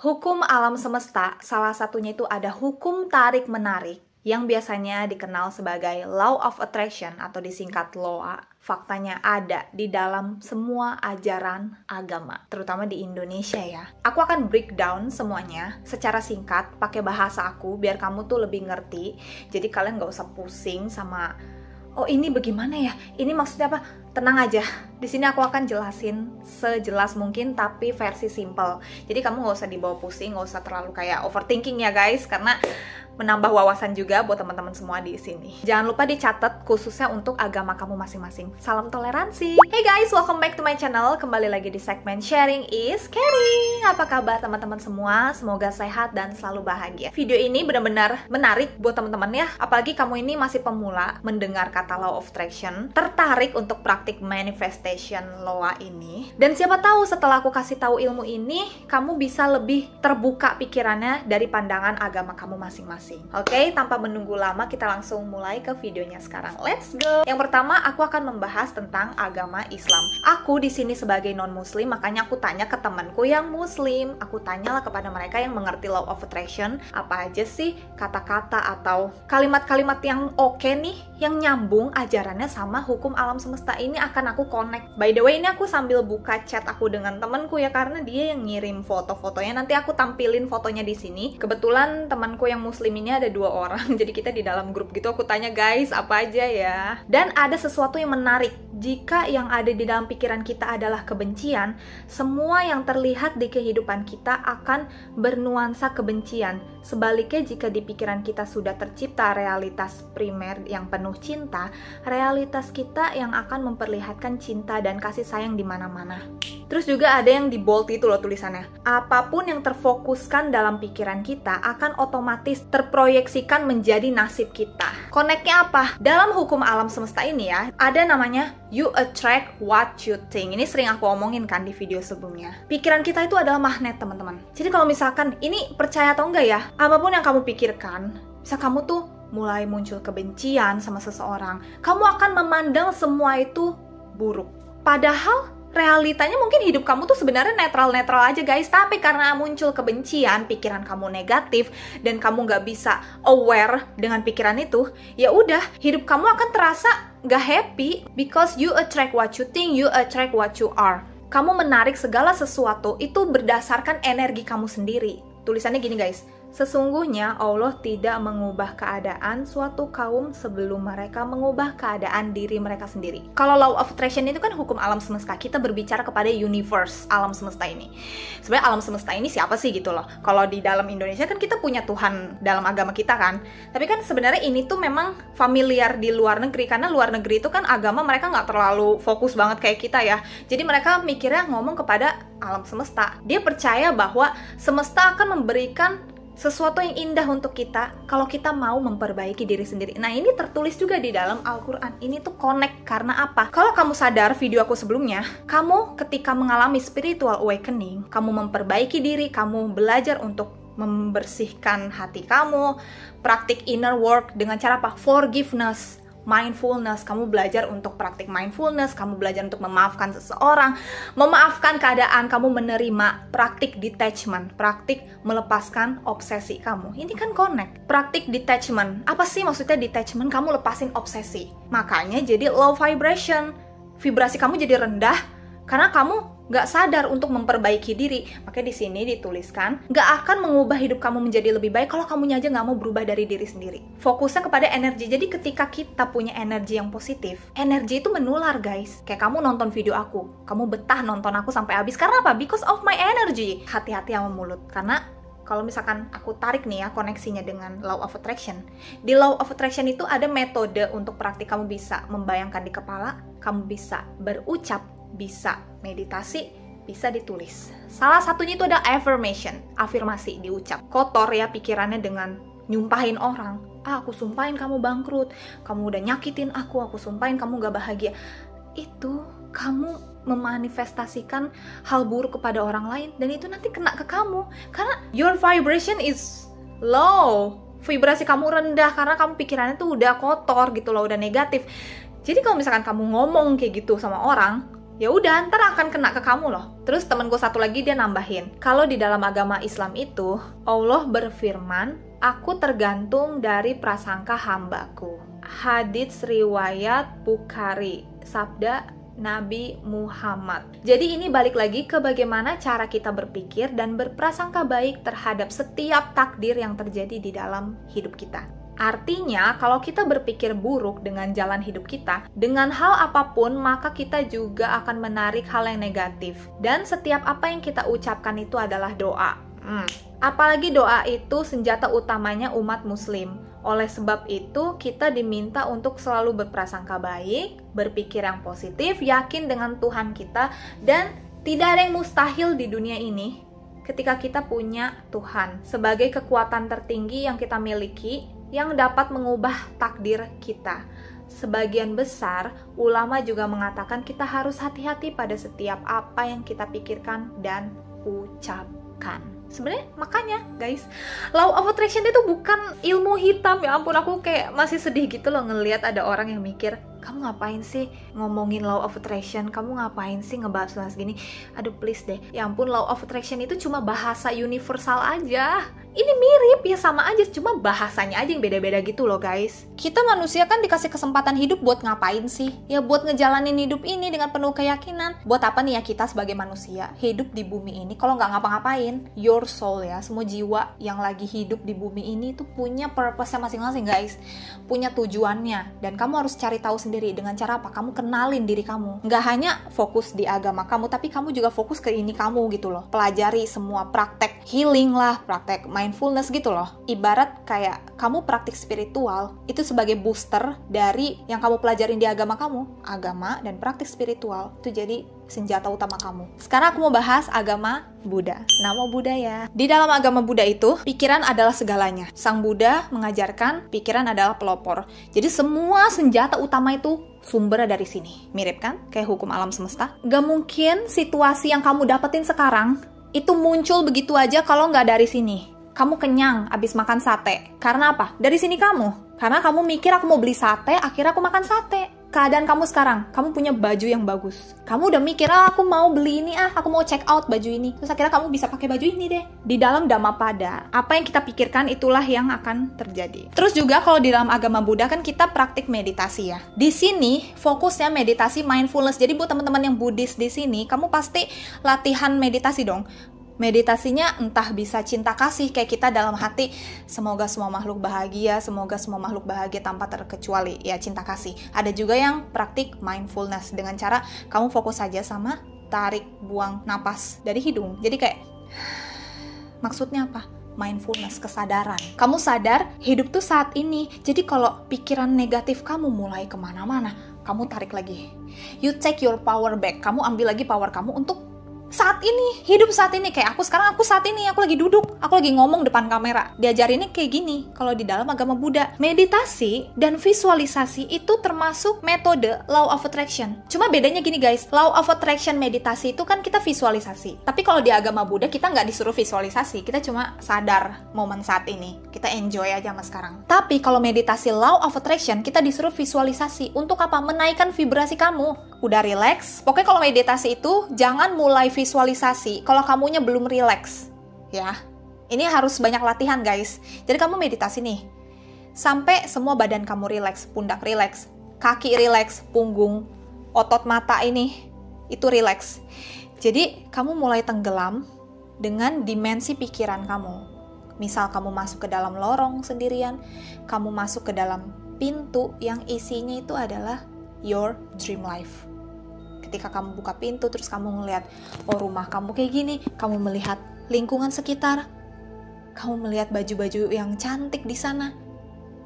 Hukum alam semesta, salah satunya itu ada hukum tarik-menarik yang biasanya dikenal sebagai Law of Attraction atau disingkat LOA. Faktanya ada di dalam semua ajaran agama, terutama di Indonesia ya. Aku akan breakdown semuanya secara singkat, pakai bahasa aku, biar kamu tuh lebih ngerti. Jadi kalian nggak usah pusing sama, oh ini bagaimana ya? Ini maksudnya apa? Tenang aja, di sini aku akan jelasin sejelas mungkin tapi versi simple. Jadi kamu nggak usah dibawa pusing, nggak usah terlalu kayak overthinking ya guys, karena menambah wawasan juga buat teman-teman semua di sini. Jangan lupa dicatat khususnya untuk agama kamu masing-masing. Salam toleransi. Hey guys, welcome back to my channel. Kembali lagi di segmen Sharing is Caring. Apa kabar teman-teman semua? Semoga sehat dan selalu bahagia. Video ini benar-benar menarik buat teman-teman ya. Apalagi kamu ini masih pemula mendengar kata Law of Attraction, tertarik untuk praktik manifestation LOA ini. Dan siapa tahu setelah aku kasih tahu ilmu ini, kamu bisa lebih terbuka pikirannya dari pandangan agama kamu masing-masing. Oke, tanpa menunggu lama kita langsung mulai ke videonya sekarang. Let's go. Yang pertama, aku akan membahas tentang agama Islam. Aku di sini sebagai non-muslim, makanya aku tanya ke temanku yang muslim. Aku tanyalah kepada mereka yang mengerti Law of Attraction, apa aja sih kata-kata atau kalimat-kalimat yang oke nih, yang nyambung ajarannya sama hukum alam semesta ini akan aku connect. By the way, ini aku sambil buka chat aku dengan temanku ya, karena dia yang ngirim foto-fotonya. Nanti aku tampilin fotonya di sini. Kebetulan temanku yang muslim ini ada 2 orang, jadi kita di dalam grup gitu. Aku tanya, guys, apa aja ya? Dan ada sesuatu yang menarik. Jika yang ada di dalam pikiran kita adalah kebencian, semua yang terlihat di kehidupan kita akan bernuansa kebencian. Sebaliknya, jika di pikiran kita sudah tercipta realitas primer yang penuh cinta, realitas kita yang akan memperlihatkan cinta dan kasih sayang di mana-mana. Terus juga ada yang di bold itu loh tulisannya. Apapun yang terfokuskan dalam pikiran kita akan otomatis terproyeksikan menjadi nasib kita. Koneknya apa? Dalam hukum alam semesta ini ya, ada namanya you attract what you think. Ini sering aku omongin kan di video sebelumnya. Pikiran kita itu adalah magnet, teman-teman. Jadi kalau misalkan, ini percaya atau enggak ya, apapun yang kamu pikirkan, misal kamu tuh mulai muncul kebencian sama seseorang, kamu akan memandang semua itu buruk. Padahal realitanya mungkin hidup kamu tuh sebenarnya netral-netral aja guys, tapi karena muncul kebencian, pikiran kamu negatif, dan kamu nggak bisa aware dengan pikiran itu, ya udah, hidup kamu akan terasa nggak happy, because you attract what you think, you attract what you are. Kamu menarik segala sesuatu itu berdasarkan energi kamu sendiri. Tulisannya gini guys, sesungguhnya Allah tidak mengubah keadaan suatu kaum sebelum mereka mengubah keadaan diri mereka sendiri. Kalau Law of Attraction itu kan hukum alam semesta, kita berbicara kepada universe, alam semesta ini. Sebenarnya alam semesta ini siapa sih gitu loh. Kalau di dalam Indonesia kan kita punya Tuhan dalam agama kita kan. Tapi kan sebenarnya ini tuh memang familiar di luar negeri, karena luar negeri itu kan agama mereka nggak terlalu fokus banget kayak kita ya. Jadi mereka mikirnya ngomong kepada alam semesta. Dia percaya bahwa semesta akan memberikan sesuatu yang indah untuk kita kalau kita mau memperbaiki diri sendiri. Nah, ini tertulis juga di dalam Al-Quran. Ini tuh connect karena apa? Kalau kamu sadar video aku sebelumnya, kamu ketika mengalami spiritual awakening, kamu memperbaiki diri, kamu belajar untuk membersihkan hati kamu, praktik inner work dengan cara apa? Forgiveness, mindfulness, kamu belajar untuk praktik mindfulness, kamu belajar untuk memaafkan seseorang, memaafkan keadaan, kamu menerima, praktik detachment, praktik melepaskan obsesi kamu. Ini kan connect. Praktik detachment, apa sih maksudnya detachment? Kamu lepasin obsesi. Makanya jadi low vibration, vibrasi kamu jadi rendah karena kamu nggak sadar untuk memperbaiki diri. Makanya di sini dituliskan, nggak akan mengubah hidup kamu menjadi lebih baik kalau kamunya aja nggak mau berubah dari diri sendiri. Fokusnya kepada energi. Jadi ketika kita punya energi yang positif, energi itu menular guys. Kayak kamu nonton video aku, kamu betah nonton aku sampai habis. Karena apa? Because of my energy. Hati-hati sama mulut. Karena kalau misalkan aku tarik nih ya koneksinya dengan Law of Attraction. Di Law of Attraction itu ada metode untuk praktik. Kamu bisa membayangkan di kepala, kamu bisa berucap, bisa meditasi, bisa ditulis. Salah satunya itu ada affirmation, afirmasi diucap. Kotor ya pikirannya dengan nyumpahin orang. Aku sumpahin kamu bangkrut, kamu udah nyakitin aku sumpahin kamu gak bahagia. Itu kamu memanifestasikan hal buruk kepada orang lain, dan itu nanti kena ke kamu. Karena your vibration is low, vibrasi kamu rendah karena kamu pikirannya tuh udah kotor gitu loh, udah negatif. Jadi kalau misalkan kamu ngomong kayak gitu sama orang, ya udah ntar akan kena ke kamu loh. Terus temenku satu lagi dia nambahin, kalau di dalam agama Islam itu Allah berfirman, aku tergantung dari prasangka hambaku. Hadits riwayat Bukhari, sabda Nabi Muhammad. Jadi ini balik lagi ke bagaimana cara kita berpikir dan berprasangka baik terhadap setiap takdir yang terjadi di dalam hidup kita. Artinya, kalau kita berpikir buruk dengan jalan hidup kita, dengan hal apapun, maka kita juga akan menarik hal yang negatif. Dan setiap apa yang kita ucapkan itu adalah doa. Apalagi doa itu senjata utamanya umat muslim. Oleh sebab itu, kita diminta untuk selalu berprasangka baik, berpikir yang positif, yakin dengan Tuhan kita, dan tidak ada yang mustahil di dunia ini ketika kita punya Tuhan sebagai kekuatan tertinggi yang kita miliki, yang dapat mengubah takdir kita. Sebagian besar ulama juga mengatakan kita harus hati-hati pada setiap apa yang kita pikirkan dan ucapkan. Sebenarnya makanya guys, law of attraction itu bukan ilmu hitam. Ya ampun, aku kayak masih sedih gitu loh ngelihat ada orang yang mikir, kamu ngapain sih ngomongin law of attraction, kamu ngapain sih ngebahas gini. Aduh please deh, ya ampun, law of attraction itu cuma bahasa universal aja. Ini mirip ya, sama aja, cuma bahasanya aja yang beda-beda gitu loh guys. Kita manusia kan dikasih kesempatan hidup buat ngapain sih? Ya buat ngejalanin hidup ini dengan penuh keyakinan. Buat apa nih ya kita sebagai manusia hidup di bumi ini kalau nggak ngapa-ngapain? Your soul ya, semua jiwa yang lagi hidup di bumi ini itu punya purpose-nya masing-masing guys. Punya tujuannya, dan kamu harus cari tahu sendiri dengan cara apa? Kamu kenalin diri kamu. Nggak hanya fokus di agama kamu, tapi kamu juga fokus ke ini kamu gitu loh. Pelajari semua praktek healing lah, praktek mindfulness gitu loh. Ibarat kayak kamu praktik spiritual itu sebagai booster dari yang kamu pelajarin di agama kamu. Agama dan praktik spiritual itu jadi senjata utama kamu. Sekarang aku mau bahas agama Buddha. Namo Buddhaya. Di dalam agama Buddha itu, pikiran adalah segalanya. Sang Buddha mengajarkan pikiran adalah pelopor. Jadi semua senjata utama itu sumbernya dari sini. Mirip kan? Kayak hukum alam semesta. Gak mungkin situasi yang kamu dapetin sekarang itu muncul begitu aja kalau nggak dari sini. Kamu kenyang abis makan sate. Karena apa? Dari sini kamu. Karena kamu mikir aku mau beli sate, akhirnya aku makan sate. Keadaan kamu sekarang, kamu punya baju yang bagus. Kamu udah mikir, aku mau beli ini, aku mau check out baju ini. Terus akhirnya kamu bisa pakai baju ini deh. Di dalam Dhammapada, apa yang kita pikirkan itulah yang akan terjadi. Terus juga kalau di dalam agama Buddha kan kita praktik meditasi ya. Di sini fokusnya meditasi mindfulness. Jadi buat teman-teman yang Buddhis di sini, kamu pasti latihan meditasi dong. Meditasinya entah bisa cinta kasih kayak kita dalam hati, semoga semua makhluk bahagia, semoga semua makhluk bahagia tanpa terkecuali, ya cinta kasih. Ada juga yang praktik mindfulness dengan cara kamu fokus saja sama tarik buang napas dari hidung. Jadi kayak maksudnya apa? Mindfulness, kesadaran. Kamu sadar hidup tuh saat ini. Jadi kalau pikiran negatif kamu mulai kemana-mana, kamu tarik lagi. You take your power back. Kamu ambil lagi power kamu untuk saat ini, hidup saat ini. Kayak aku sekarang, aku saat ini, aku lagi duduk, aku lagi ngomong depan kamera. Diajarinnya kayak gini kalau di dalam agama Buddha. Meditasi dan visualisasi itu termasuk metode law of attraction. Cuma bedanya gini guys, law of attraction meditasi itu kan kita visualisasi. Tapi kalau di agama Buddha kita nggak disuruh visualisasi, kita cuma sadar momen saat ini. Kita enjoy aja sama sekarang. Tapi kalau meditasi law of attraction, kita disuruh visualisasi. Untuk apa? Menaikkan vibrasi kamu. Udah relax. Pokoknya kalau meditasi itu jangan mulai visualisasi kalau kamunya belum relax. Ya. Ini harus banyak latihan, guys. Jadi kamu meditasi nih. Sampai semua badan kamu relax, pundak relax, kaki relax, punggung, otot mata ini itu relax. Jadi kamu mulai tenggelam dengan dimensi pikiran kamu. Misal kamu masuk ke dalam lorong sendirian, kamu masuk ke dalam pintu yang isinya itu adalah your dream life. Ketika kamu buka pintu, terus kamu ngelihat, oh rumah kamu kayak gini, kamu melihat lingkungan sekitar, kamu melihat baju-baju yang cantik di sana.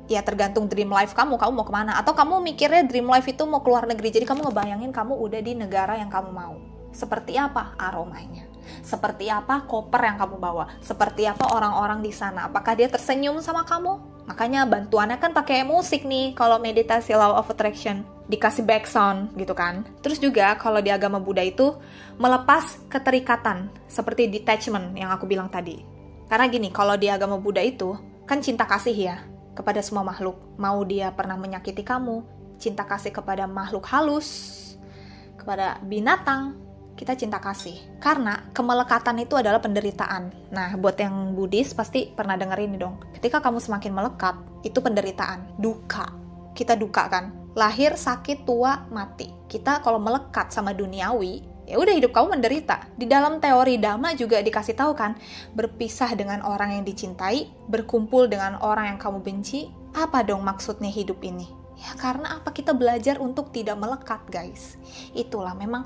Ya tergantung dream life kamu mau kemana. Atau kamu mikirnya dream life itu mau keluar negeri, jadi kamu ngebayangin kamu udah di negara yang kamu mau. Seperti apa aromanya? Seperti apa koper yang kamu bawa? Seperti apa orang-orang di sana? Apakah dia tersenyum sama kamu? Makanya bantuannya kan pakai musik nih kalau meditasi law of attraction. Dikasih back sound gitu kan. Terus juga kalau di agama Buddha itu melepas keterikatan seperti detachment yang aku bilang tadi. Karena gini, kalau di agama Buddha itu kan cinta kasih ya kepada semua makhluk. Mau dia pernah menyakiti kamu, cinta kasih kepada makhluk halus, kepada binatang, kita cinta kasih. Karena kemelekatan itu adalah penderitaan. Nah, buat yang Buddhis pasti pernah denger ini dong. Ketika kamu semakin melekat, itu penderitaan, duka. Kita duka kan? Lahir, sakit, tua, mati. Kita kalau melekat sama duniawi, ya udah hidup kamu menderita. Di dalam teori Dhamma juga dikasih tahu kan, berpisah dengan orang yang dicintai, berkumpul dengan orang yang kamu benci. Apa dong maksudnya hidup ini? Ya karena apa? Kita belajar untuk tidak melekat, guys. Itulah memang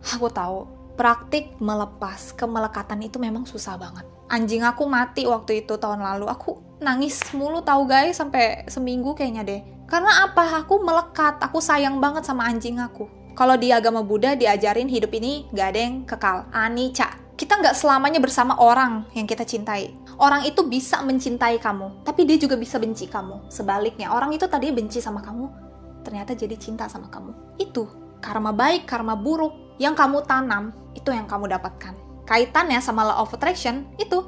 aku tahu, praktik melepas kemelekatan itu memang susah banget. Anjing aku mati waktu itu tahun lalu. Aku nangis mulu tahu guys, sampai seminggu kayaknya deh. Karena apa? Aku melekat, aku sayang banget sama anjing aku. Kalau di agama Buddha diajarin hidup ini gak ada yang kekal, anicca. Kita gak selamanya bersama orang yang kita cintai. Orang itu bisa mencintai kamu, tapi dia juga bisa benci kamu. Sebaliknya, orang itu tadi benci sama kamu, ternyata jadi cinta sama kamu. Itu karma baik, karma buruk. Yang kamu tanam, itu yang kamu dapatkan. Kaitannya sama law of attraction, itu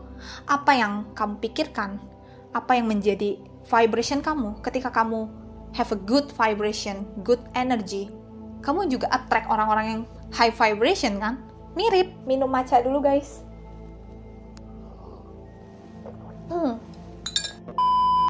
apa yang kamu pikirkan, apa yang menjadi vibration kamu. Ketika kamu have a good vibration, good energy, kamu juga attract orang-orang yang high vibration kan? Mirip. Minum matcha dulu guys.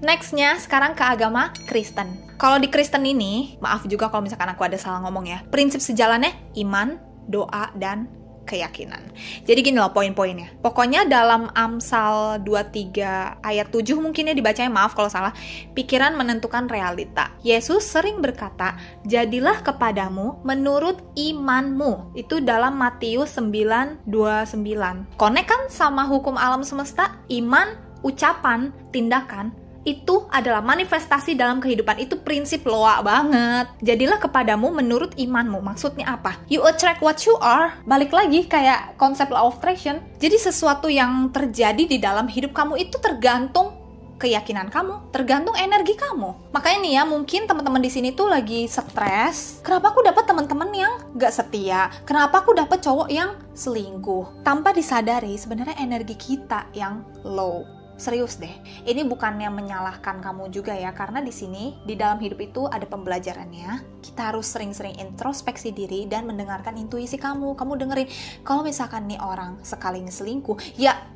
Nextnya sekarang ke agama Kristen. Kalau di Kristen ini, maaf juga kalau misalkan aku ada salah ngomong ya, prinsip sejalannya iman, doa, dan keyakinan. Jadi gini loh poin-poinnya. Pokoknya dalam Amsal 23 ayat 7 mungkin ya dibacanya, maaf kalau salah, pikiran menentukan realita. Yesus sering berkata, jadilah kepadamu menurut imanmu. Itu dalam Matius 9:29. Connect kan sama hukum alam semesta? Iman, ucapan, tindakan, itu adalah manifestasi dalam kehidupan. Itu prinsip loa banget. Jadilah kepadamu menurut imanmu. Maksudnya apa? You attract what you are. Balik lagi kayak konsep law of attraction. Jadi sesuatu yang terjadi di dalam hidup kamu itu tergantung keyakinan kamu, tergantung energi kamu. Makanya nih ya, mungkin teman-teman di sini tuh lagi stres. Kenapa aku dapat teman-teman yang gak setia? Kenapa aku dapat cowok yang selingkuh? Tanpa disadari sebenarnya energi kita yang low. Serius deh, ini bukannya menyalahkan kamu juga ya, karena di sini di dalam hidup itu ada pembelajarannya. Kita harus sering-sering introspeksi diri dan mendengarkan intuisi kamu. Kamu dengerin, kalau misalkan nih orang sekali selingkuh, ya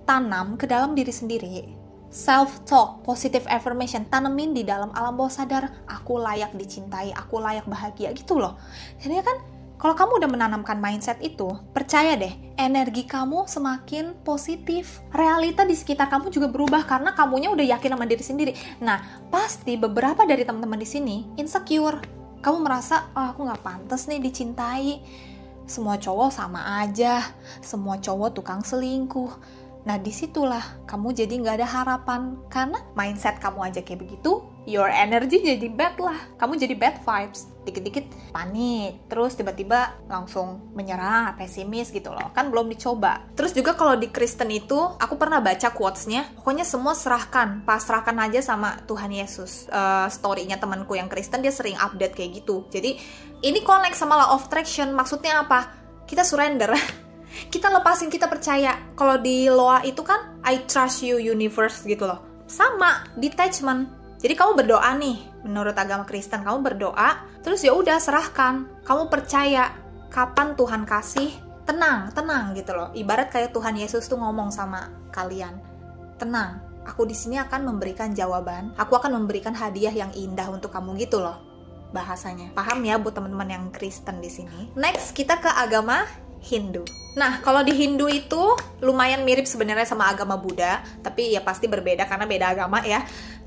tanam ke dalam diri sendiri. Self-talk, positive affirmation, tanemin di dalam alam bawah sadar. Aku layak dicintai, aku layak bahagia gitu loh. Jadi kan kalau kamu udah menanamkan mindset itu, percaya deh, energi kamu semakin positif. Realita di sekitar kamu juga berubah karena kamunya udah yakin sama diri sendiri. Nah, pasti beberapa dari teman-teman di sini insecure. Kamu merasa, aku nggak pantas nih dicintai. Semua cowok sama aja, semua cowok tukang selingkuh. Nah, disitulah kamu jadi nggak ada harapan. Karena mindset kamu aja kayak begitu, your energy jadi bad lah. Kamu jadi bad vibes. Dikit-dikit panik, terus tiba-tiba langsung menyerah, pesimis gitu loh. Kan belum dicoba. Terus juga kalau di Kristen itu, aku pernah baca quotes-nya, pokoknya semua serahkan, pasrahkan aja sama Tuhan Yesus. Story-nya temanku yang Kristen, dia sering update kayak gitu. Jadi, ini connect sama law of attraction. Maksudnya apa? Kita surrender. Kita lepasin, kita percaya. Kalau di Loa itu kan I trust you universe gitu loh. Sama, detachment. Jadi kamu berdoa nih, menurut agama Kristen kamu berdoa, terus ya udah serahkan. Kamu percaya kapan Tuhan kasih, tenang gitu loh. Ibarat kayak Tuhan Yesus tuh ngomong sama kalian, tenang, aku di sini akan memberikan jawaban. Aku akan memberikan hadiah yang indah untuk kamu gitu loh. Bahasanya. Paham ya buat teman-teman yang Kristen di sini. Next, kita ke agama Hindu. Nah, kalau di Hindu itu lumayan mirip sebenarnya sama agama Buddha, tapi ya pasti berbeda karena beda agama ya.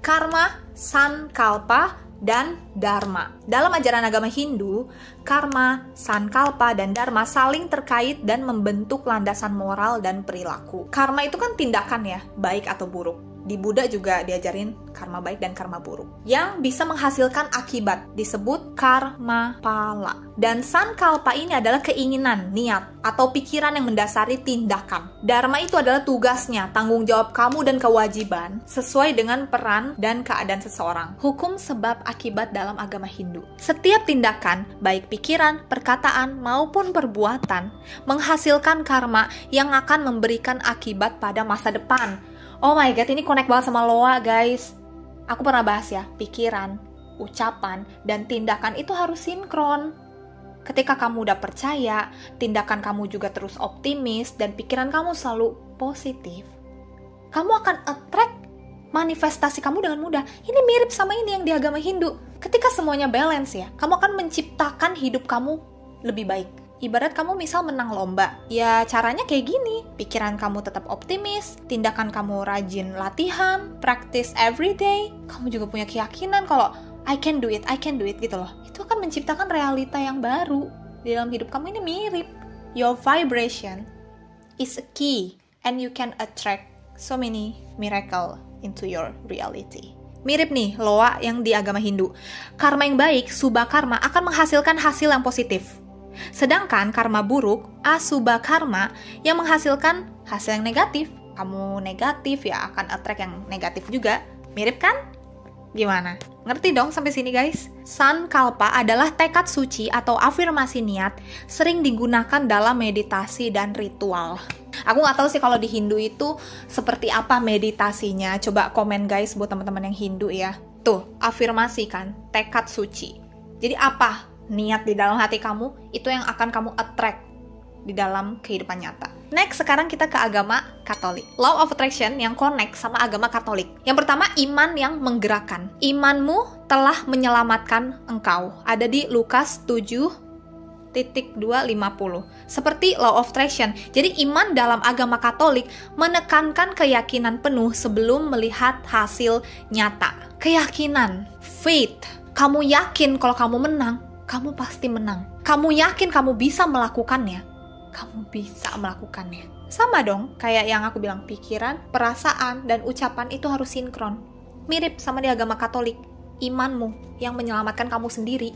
Karma, sankalpa, dan dharma. Dalam ajaran agama Hindu, karma, sankalpa, dan dharma saling terkait dan membentuk landasan moral dan perilaku. Karma itu kan tindakan ya, baik atau buruk. Di Buddha juga diajarin karma baik dan karma buruk yang bisa menghasilkan akibat, disebut karma pala. Dan sankalpa ini adalah keinginan, niat, atau pikiran yang mendasari tindakan. Dharma itu adalah tugasnya, tanggung jawab kamu dan kewajiban sesuai dengan peran dan keadaan seseorang. Hukum sebab akibat dalam agama Hindu. Setiap tindakan, baik pikiran, perkataan, maupun perbuatan, menghasilkan karma yang akan memberikan akibat pada masa depan. Oh my god, ini connect banget sama Loa guys. Aku pernah bahas ya, pikiran, ucapan, dan tindakan itu harus sinkron. Ketika kamu udah percaya, tindakan kamu juga terus optimis, dan pikiran kamu selalu positif, kamu akan attract manifestasi kamu dengan mudah. Ini mirip sama ini yang di agama Hindu. Ketika semuanya balance ya, kamu akan menciptakan hidup kamu lebih baik. Ibarat kamu misal menang lomba, ya caranya kayak gini. Pikiran kamu tetap optimis, tindakan kamu rajin latihan, practice every day. Kamu juga punya keyakinan kalau I can do it gitu loh. Itu akan menciptakan realita yang baru di dalam hidup kamu. Ini mirip. Your vibration is a key and you can attract so many miracle into your reality. Mirip nih Loa yang di agama Hindu. Karma yang baik, subha karma, akan menghasilkan hasil yang positif. Sedangkan karma buruk, asubha karma, yang menghasilkan hasil yang negatif. Kamu negatif ya akan attract yang negatif juga. Mirip kan? Gimana? Ngerti dong sampai sini guys? Sankalpa adalah tekad suci atau afirmasi niat, sering digunakan dalam meditasi dan ritual. Aku nggak tahu sih kalau di Hindu itu seperti apa meditasinya. Coba komen guys buat teman-teman yang Hindu ya. Tuh, afirmasi kan, tekad suci. Jadi apa niat di dalam hati kamu, itu yang akan kamu attract di dalam kehidupan nyata. Next, sekarang kita ke agama Katolik. Law of Attraction yang connect sama agama Katolik. Yang pertama, iman yang menggerakkan. Imanmu telah menyelamatkan engkau. Ada di Lukas 7:250. Seperti Law of Attraction. Jadi iman dalam agama Katolik menekankan keyakinan penuh sebelum melihat hasil nyata. Keyakinan, faith. Kamu yakin kalau kamu menang, kamu pasti menang. Kamu yakin kamu bisa melakukannya, kamu bisa melakukannya. Sama dong, kayak yang aku bilang, pikiran, perasaan, dan ucapan itu harus sinkron. Mirip sama di agama Katolik. Imanmu yang menyelamatkan kamu sendiri.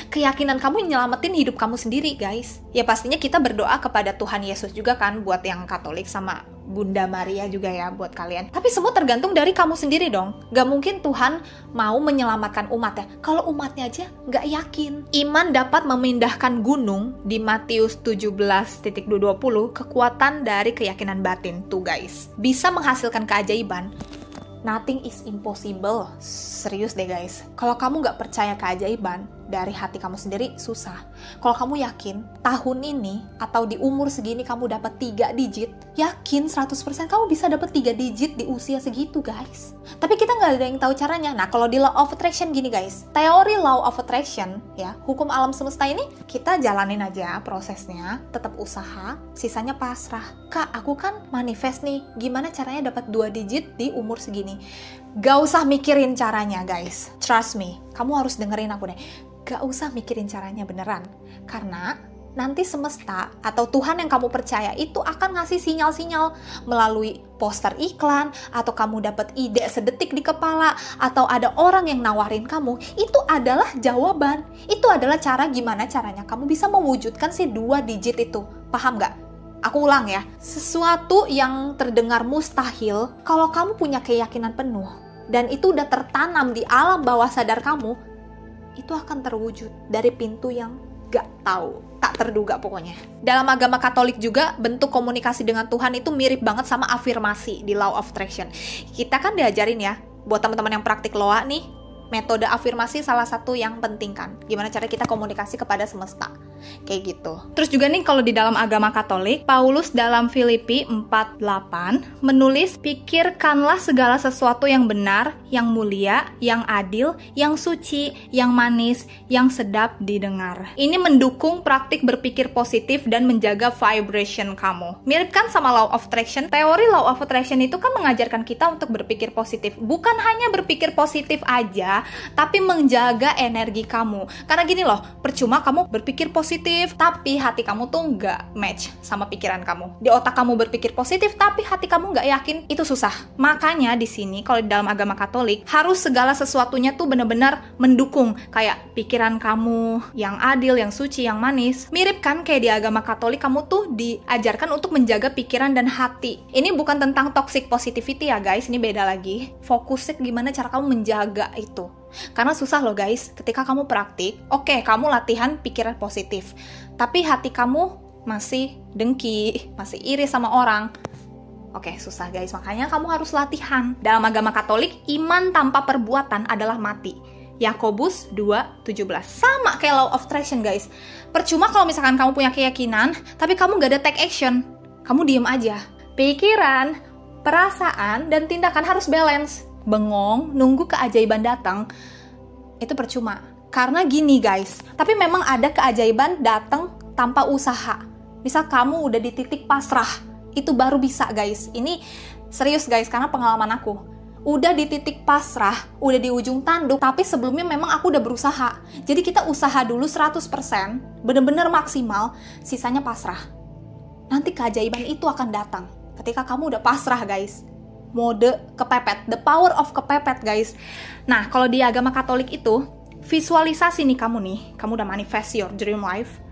Keyakinan kamu nyelamatin hidup kamu sendiri, guys. Ya pastinya kita berdoa kepada Tuhan Yesus juga kan, buat yang Katolik, sama Bunda Maria juga ya buat kalian. Tapi semua tergantung dari kamu sendiri dong. Gak mungkin Tuhan mau menyelamatkan umatnya kalau umatnya aja gak yakin. Iman dapat memindahkan gunung di Matius 17:220, kekuatan dari keyakinan batin. Tuh guys, bisa menghasilkan keajaiban. Nothing is impossible. Serius deh guys. Kalau kamu gak percaya keajaiban dari hati kamu sendiri, susah. Kalau kamu yakin tahun ini atau di umur segini kamu dapat 3 digit, yakin 100% kamu bisa dapat 3 digit di usia segitu guys. Tapi kita gak ada yang tahu caranya. Nah kalau di Law of Attraction gini guys, teori Law of Attraction ya, hukum alam semesta ini kita jalanin aja prosesnya, tetap usaha, sisanya pasrah. Kak, aku kan manifest nih, gimana caranya dapat 2 digit di umur segini? Gak usah mikirin caranya guys, trust me, kamu harus dengerin aku deh. Gak usah mikirin caranya beneran, karena nanti semesta atau Tuhan yang kamu percaya itu akan ngasih sinyal-sinyal melalui poster iklan, atau kamu dapat ide sedetik di kepala, atau ada orang yang nawarin kamu. Itu adalah jawaban, itu adalah cara gimana caranya kamu bisa mewujudkan si 2 digit itu. Paham gak? Aku ulang ya, sesuatu yang terdengar mustahil, kalau kamu punya keyakinan penuh, dan itu udah tertanam di alam bawah sadar kamu, itu akan terwujud dari pintu yang gak tahu, tak terduga pokoknya. Dalam agama Katolik juga, bentuk komunikasi dengan Tuhan itu mirip banget sama afirmasi di Law of Attraction. Kita kan diajarin ya, buat teman-teman yang praktik Loa nih, metode afirmasi salah satu yang penting kan. Gimana cara kita komunikasi kepada semesta. Kayak gitu. Terus juga nih kalau di dalam agama Katolik, Paulus dalam Filipi 4:8 menulis, pikirkanlah segala sesuatu yang benar, yang mulia, yang adil, yang suci, yang manis, yang sedap didengar. Ini mendukung praktik berpikir positif dan menjaga vibration kamu. Mirip kan sama Law of Attraction? Teori Law of Attraction itu kan mengajarkan kita untuk berpikir positif. Bukan hanya berpikir positif aja, tapi menjaga energi kamu. Karena gini loh, percuma kamu berpikir positif, tapi hati kamu tuh nggak match sama pikiran kamu. Di otak kamu berpikir positif, tapi hati kamu nggak yakin, itu susah. Makanya di sini, kalau di dalam agama Katolik, harus segala sesuatunya tuh benar-benar mendukung. Kayak pikiran kamu yang adil, yang suci, yang manis. Mirip kan kayak di agama Katolik, kamu tuh diajarkan untuk menjaga pikiran dan hati. Ini bukan tentang toxic positivity ya guys, ini beda lagi. Fokusnya gimana cara kamu menjaga itu. Karena susah loh guys, ketika kamu praktik, oke, kamu latihan pikiran positif, tapi hati kamu masih dengki, masih iri sama orang. Oke, susah guys, makanya kamu harus latihan. Dalam agama Katolik, iman tanpa perbuatan adalah mati. Yakobus 2:17. Sama kayak law of attraction guys. Percuma kalau misalkan kamu punya keyakinan, tapi kamu gak ada take action. Kamu diem aja. Pikiran, perasaan, dan tindakan harus balance. Bengong, nunggu keajaiban datang, itu percuma. Karena gini guys, tapi memang ada keajaiban datang tanpa usaha. Misal kamu udah di titik pasrah, itu baru bisa guys. Ini serius guys, karena pengalaman aku. Udah di titik pasrah, udah di ujung tanduk, tapi sebelumnya memang aku udah berusaha. Jadi kita usaha dulu 100%, bener-bener maksimal, sisanya pasrah. Nanti keajaiban itu akan datang ketika kamu udah pasrah guys. Mode kepepet, the power of kepepet guys. Nah, kalau di agama Katolik itu, visualisasi nih kamu udah manifest your dream life,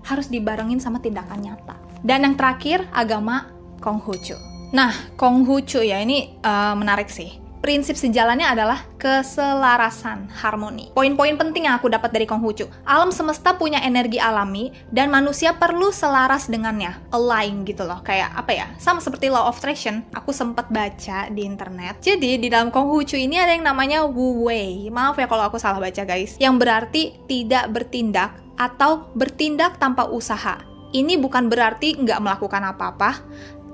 harus dibarengin sama tindakan nyata. Dan yang terakhir, agama Konghucu. Nah, Konghucu ya, ini menarik sih. Prinsip sejalannya adalah keselarasan, harmoni. Poin-poin penting yang aku dapat dari Konghucu. Alam semesta punya energi alami, dan manusia perlu selaras dengannya. Align gitu loh, kayak apa ya? Sama seperti law of attraction, aku sempat baca di internet. Jadi, di dalam Konghucu ini ada yang namanya Wu Wei. Maaf ya kalau aku salah baca guys. Yang berarti tidak bertindak atau bertindak tanpa usaha. Ini bukan berarti nggak melakukan apa-apa,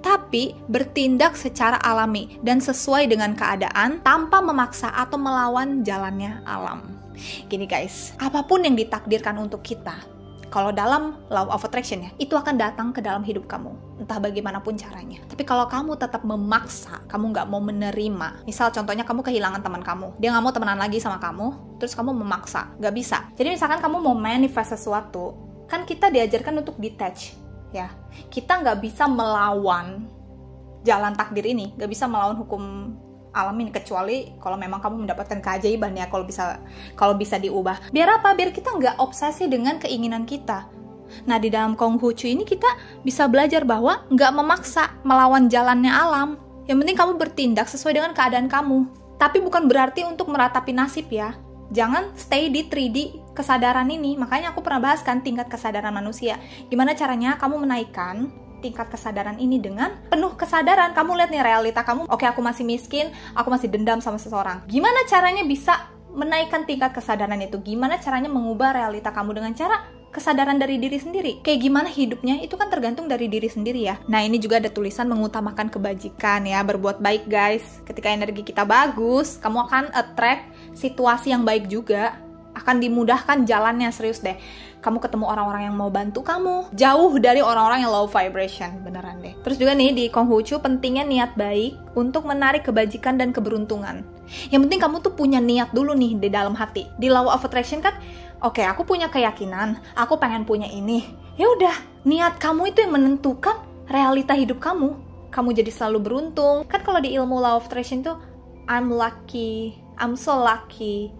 tapi bertindak secara alami dan sesuai dengan keadaan tanpa memaksa atau melawan jalannya alam. Gini guys, apapun yang ditakdirkan untuk kita, kalau dalam law of attraction ya, itu akan datang ke dalam hidup kamu, entah bagaimanapun caranya. Tapi kalau kamu tetap memaksa, kamu nggak mau menerima, misal contohnya kamu kehilangan teman kamu, dia nggak mau temenan lagi sama kamu, terus kamu memaksa, nggak bisa. Jadi misalkan kamu mau manifest sesuatu, kan kita diajarkan untuk detach, ya, kita nggak bisa melawan jalan takdir ini, nggak bisa melawan hukum alam ini, kecuali kalau memang kamu mendapatkan keajaiban ya, kalau bisa diubah. Biar apa? Biar kita nggak obsesi dengan keinginan kita. Nah, di dalam Konghucu ini kita bisa belajar bahwa nggak memaksa melawan jalannya alam. Yang penting kamu bertindak sesuai dengan keadaan kamu. Tapi bukan berarti untuk meratapi nasib ya. Jangan stay di 3D kesadaran ini. Makanya aku pernah bahas kan tingkat kesadaran manusia. Gimana caranya kamu menaikkan tingkat kesadaran ini dengan penuh kesadaran. Kamu lihat nih realita kamu. Oke, aku masih miskin, aku masih dendam sama seseorang. Gimana caranya bisa menaikkan tingkat kesadaran itu? Gimana caranya mengubah realita kamu dengan cara kesadaran dari diri sendiri? Kayak gimana hidupnya, itu kan tergantung dari diri sendiri ya. Nah, ini juga ada tulisan mengutamakan kebajikan ya, berbuat baik guys. Ketika energi kita bagus, kamu akan attract situasi yang baik juga, akan dimudahkan jalannya, serius deh. Kamu ketemu orang-orang yang mau bantu kamu, jauh dari orang-orang yang low vibration, beneran deh. Terus juga nih di Konghucu, pentingnya niat baik untuk menarik kebajikan dan keberuntungan. Yang penting kamu tuh punya niat dulu nih di dalam hati. Di law of attraction kan, oke, aku punya keyakinan, aku pengen punya ini. Ya udah, niat kamu itu yang menentukan realita hidup kamu. Kamu jadi selalu beruntung. Kan kalau di ilmu law of attraction tuh, I'm lucky, I'm so lucky,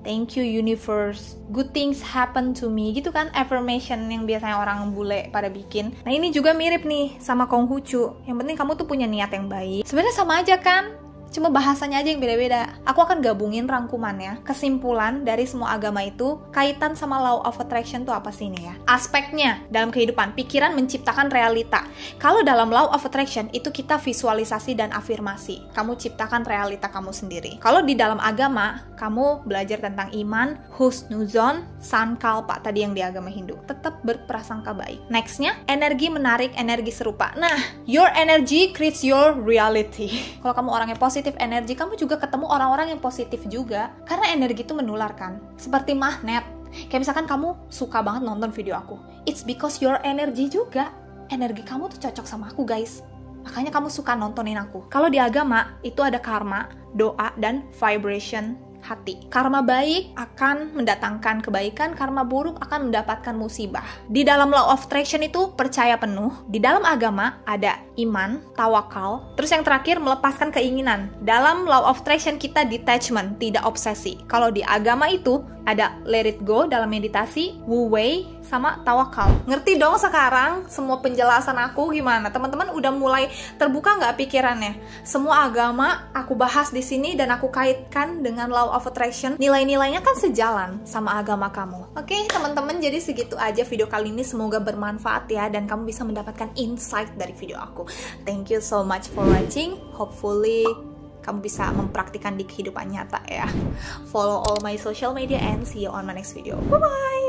thank you universe, good things happen to me, gitu kan, affirmation yang biasanya orang bule pada bikin. Nah, ini juga mirip nih sama Konghucu. Yang penting kamu tuh punya niat yang baik. Sebenarnya sama aja kan, cuma bahasanya aja yang beda-beda. Aku akan gabungin rangkumannya, kesimpulan dari semua agama itu, kaitan sama law of attraction tuh apa sih ini ya? Aspeknya dalam kehidupan, pikiran menciptakan realita. Kalau dalam law of attraction, itu kita visualisasi dan afirmasi. Kamu ciptakan realita kamu sendiri. Kalau di dalam agama, kamu belajar tentang iman, husnuzon, sankalpa, tadi yang di agama Hindu. Tetap berprasangka baik. Nextnya, energi menarik energi serupa. Nah, your energy creates your reality. Kalau kamu orangnya positif energi, kamu juga ketemu orang-orang yang positif juga, karena energi itu menularkan seperti magnet. Kayak misalkan kamu suka banget nonton video aku, it's because your energy juga, energi kamu tuh cocok sama aku guys, makanya kamu suka nontonin aku. Kalau di agama itu ada karma, doa, dan vibration hati. Karma baik akan mendatangkan kebaikan, karma buruk akan mendapatkan musibah. Di dalam law of attraction itu percaya penuh. Di dalam agama ada iman, tawakal. Terus yang terakhir melepaskan keinginan. Dalam law of attraction kita detachment, tidak obsesi. Kalau di agama itu ada let it go dalam meditasi, wu wei, sama tawakal. Ngerti dong sekarang semua penjelasan aku gimana? Teman-teman udah mulai terbuka nggak pikirannya? Semua agama aku bahas di sini dan aku kaitkan dengan law of attraction. Nilai-nilainya kan sejalan sama agama kamu. Oke, teman-teman, jadi segitu aja video kali ini. Semoga bermanfaat ya dan kamu bisa mendapatkan insight dari video aku. Thank you so much for watching. Hopefully kamu bisa mempraktikkan di kehidupan nyata ya. Follow all my social media and see you on my next video. Bye bye.